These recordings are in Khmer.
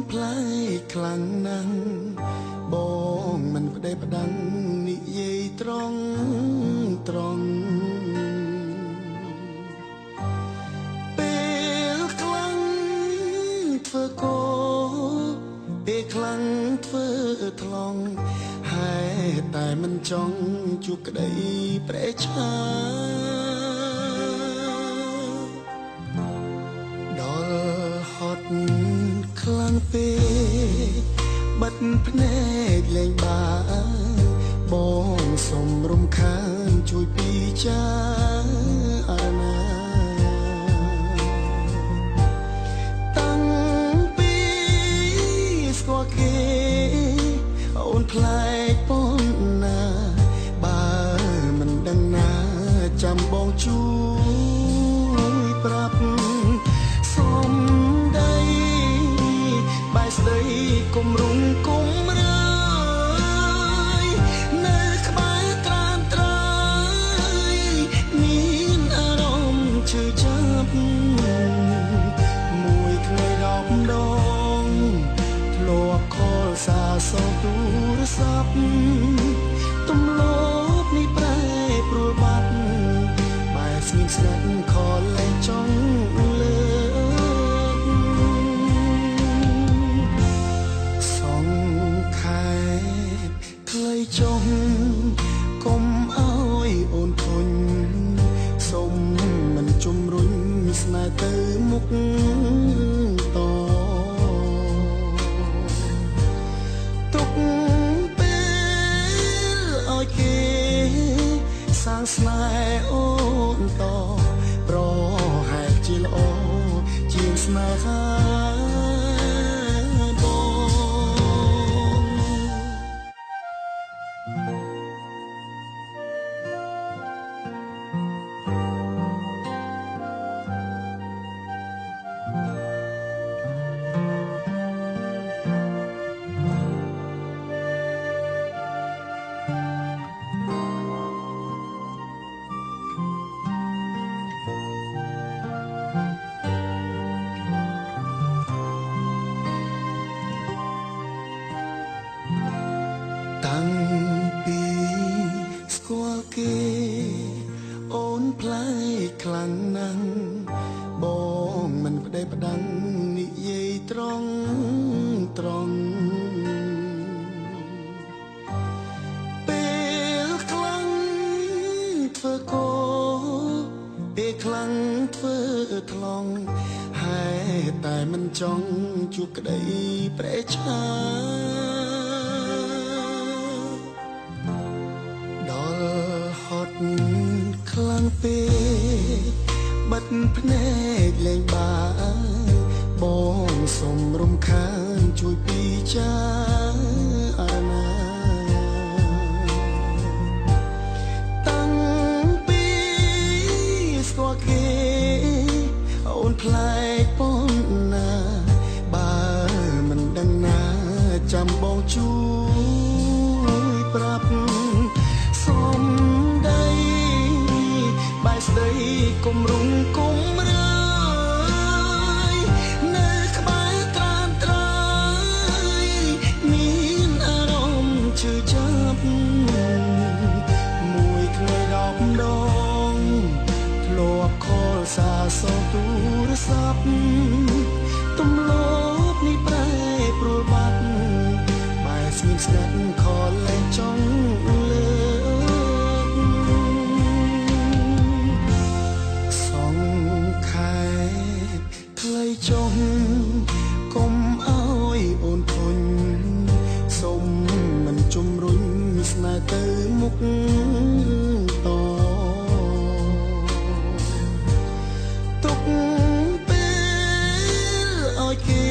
ផ្លែខ្លាំងណាស់បងមិនប្តេផ្ដាំងនិយាយត្រង់ពេលខ្លាំងធ្វើកោពេលខ្លាំងធ្វើថ្លង់ហេតុតែមិនចង់ជួបក្តីប្រេឆាដល់ហត់ខ្លាំងពេកបិទភ្នែកលេងបានបងសុំរំខានជួយពីចារណាតាំងពីស្គាល់គេអូនផ្លែកប៉ុណ្ណាបើមិនដឹងណាចាំបងជួយប្រាប់សុំដីបាយស្ដីគុំរុំគុំរើយនៅក្បែរត្រានត្រៃមានអារម្មណ៍ឈឺចាប់មួយថ្ងៃ10 ដងធ្លាប់ខលសារសងទូរស័ព្ទទំលោបនេះប្រែប្រួលបាត់បែរស្ងៀមស្ងាត់ខលលែងចង់លើចុះកុំអើយអូនធុញសុំមិនជំរុញស្នេហ៍ទៅមុខតទុកពេលឲ្យគេសាងស្នេហ៍អូនតប្រហែលជាល្អជាងស្នេហាតាំងពីស្គាល់គេអូនផ្លែខ្លាំងណាស់បងមិនប្តេផ្ដាំងនិយាយត្រង់ពេលខ្លាំងធ្វើកោពេលខ្លាំងធ្វើថ្លង់ហេតុតែមិនចង់ជួបក្តីប្រេឆាហត់ខ្លាំងពេកបិទភ្នែកលេងបានបងសុំរំខានជួយពីចារណាតាំងពីស្គាល់គេអូនផ្លែកប៉ុណ្ណាបើមិនដឹងណាចាំបងជួយប្រាប់សុំដីបាយស្ដីគុំរុំគុំរើយនៅក្បែរត្រានត្រៃមានអារម្មណ៍ឈឺចាប់មួយថ្ងៃ10 ដងធ្លាប់ខលសារសងទូរស័ព្ទទំលោបនេះប្រែប្រួលបាត់បែរស្ងៀមស្ងាត់ខលលែងចង់លើចុះកុំអើយអូនធុញសុំមិនជំរុញស្នេហ៍ទៅមុខតទុកពេលឲ្យគេ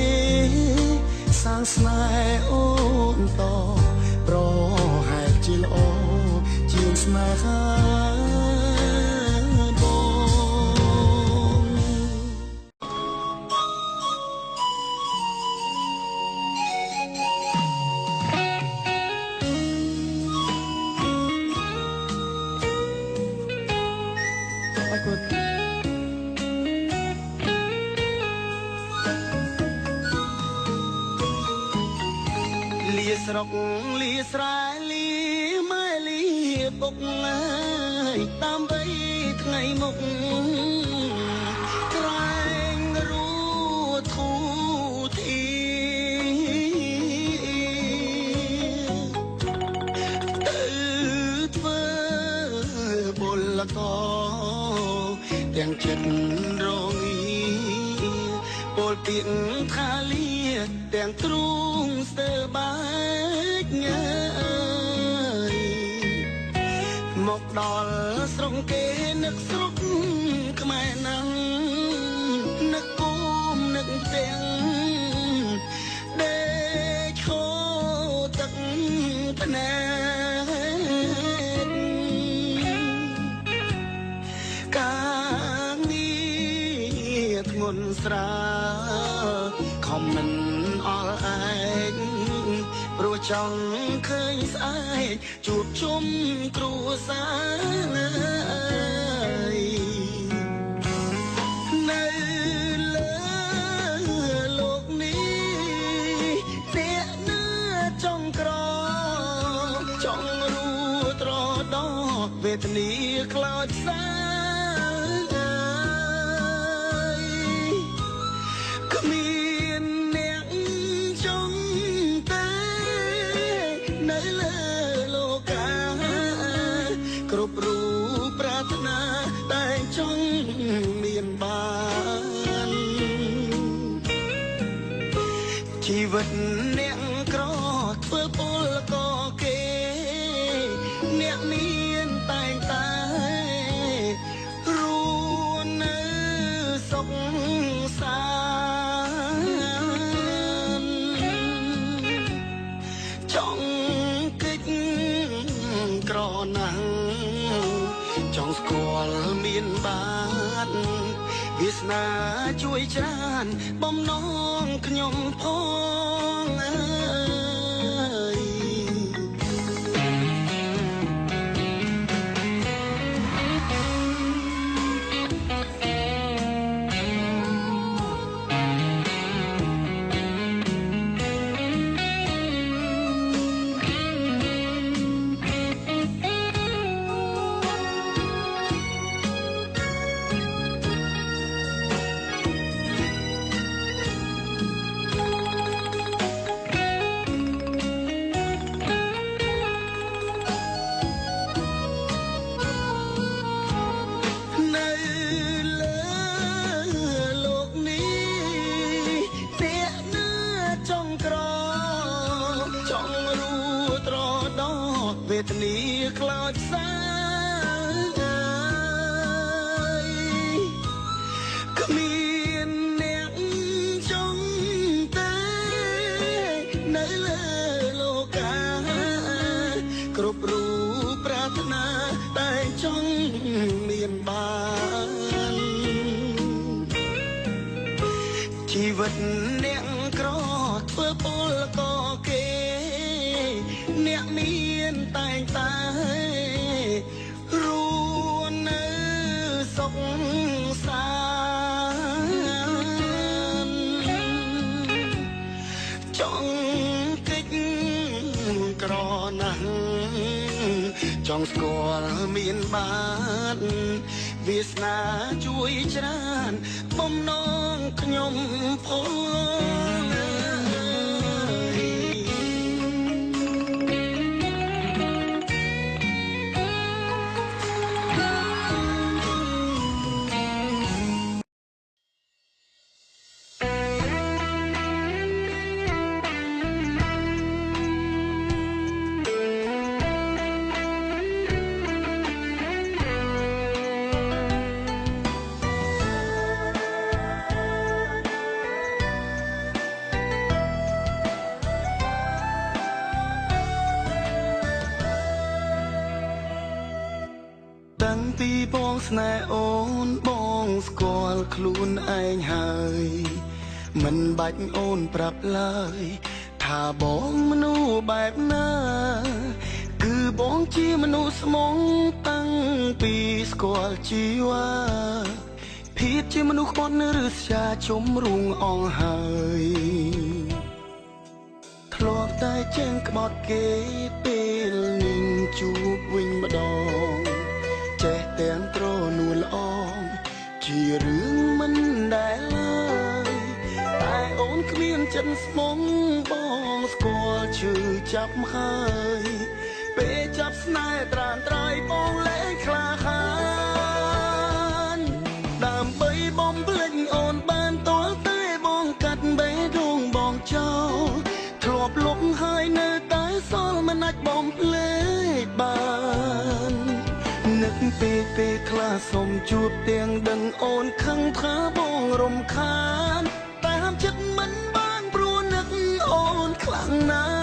សាងស្នេហ៍អូនតប្រហែលជាល្អជាងស្នេហា ស្រុកលីស្រែលីម៉ែលីពុកអើយតាមវ័យថ្ងៃមុខក្រែងរួធូធីទៅធ្វើពលកទាំងចិត្តរងាពលទៀងថាលាទាំងទ្រូងស្ទើបែកញើយមកដល់ស្រុកគេនឹកស្រុកខ្មែរណាំងនឹកគុំនឹកទាំងដេកឈោទឹកភ្នែកការងារធ្ងន់ស្រាលខំមិនអល់ឯងព្រោះចង់ឃើញស្អែកជួបជុំគ្រួសារនៅលើលោកនេះអ្នកណាចង់ក្រចង់រួត្រដោវេទនាខ្លោចសាគ្រប់រូបប្រាថ្នាតែចង់មានបានជីវិតអ្នកក្រធ្វើពលកគេអ្នកមានតែងតែរួននៅសុខសាន្តចង់កិច្ចក្រណាំងចង់ស្គាល់មានបានវាសនាជួយច្រើនបំណងខ្ញុំផងអើយវេទនាខ្លោចសាគ្មានអ្នកចង់ទេនៅលើលោកាគ្រប់រូបប្រាថ្នាតែចង់មានបានជីវិតអ្នកក្រធ្វើពលកគេអ្នកមានតែងតែរួននៅសុខសាន្តចង់កិច្ចក្រណាំងចង់ស្គាល់មានបានវាសនាជួយច្រើនបំណងខ្ញុំផងតាំងពីបងស្នេហ៍អូនបងស្គាល់ខ្លួនឯងហើយមិនបាច់អូនប្រាប់ឡើយថាបងមនុស្សបែបណាគឺបងជាមនុស្សស្មងតាំងពីស្គាល់ជីវ៉ាភាពជាមនុស្សគាត់នៅរស្យាជំរុងអងហើយធ្លាប់ ប់តែចេញក្បត់គេពេលនឹងជួបវិញម្ដងចេះទាំងត្រនួលល្អជារឿងមិនដែលឡើយតែអូនគ្មានចិត្តស្មងបងស្គាល់ឈឺចាប់ហើយពេលចាប់ស្នេហ៍ត្រានត្រៃបងលែងក្លាហានដើម្បីបំភ្លេចអូនបានតលតែបងកាត់បេះដូងបងចោលធ្លាប់លុបហើយនៅតែសល់មិនអាចបំភ្លេចបាននឹកពេលខ្លះសុំជួបទាំងដឹងអូនខឹងថាបងរំខានតែហាមចិត្តមិនបានព្រោះនឹកអូនខ្លាំងណាស់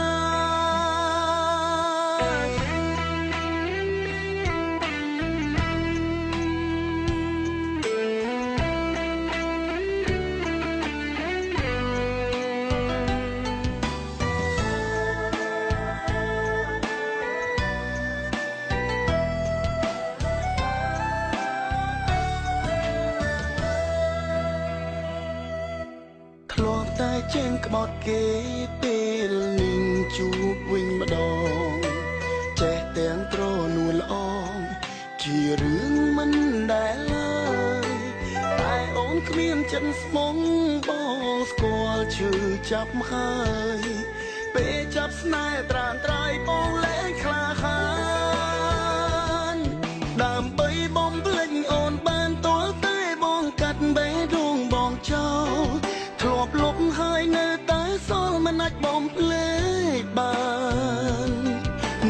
ធ្លាប់តែចេញក្បត់គេពេលនឹងជួបវិញម្ដងចេះទាំងត្រនួលល្អជារឿងមិនដែលឡើយតែអូនគ្មានចិត្តស្មងបងស្គាល់ឈឺចាប់ហើយពេលចាប់ស្នេហ៍ត្រានត្រៃបងលែងក្លាហានដើម្បីបំភ្លេចអូនបានតលតែបងកាត់បេះដូងបងចោលធ្លាប់លុបហើយនៅតែសល់មិនអាចបំភ្លេចបាន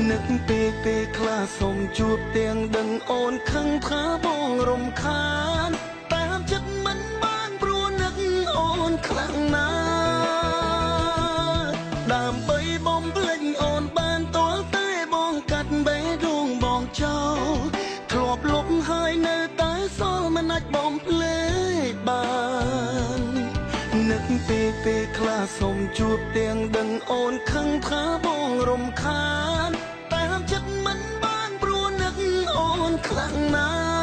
នឹកពេលខ្លះសុំជួបទាំងដឹងអូនខឹងថាបងរំ រំ ខានតែហាមចិត្តមិនបានព្រោះនឹកអូនខ្លាំងណាស់ដើម្បីបំភ្លេចអូនបានតលតែបងកាត់បេះដូងបងចោលធ្លាប់លុបហើយនៅតែសល់មិនអាចបំភ្លេចបាននឹកពេលខ្លះសុំជួបទាំងដឹងអូនខឹងថាបងរំខានតែហាមចិត្តមិនបានព្រោះនឹកអូនខ្លាំងណាស់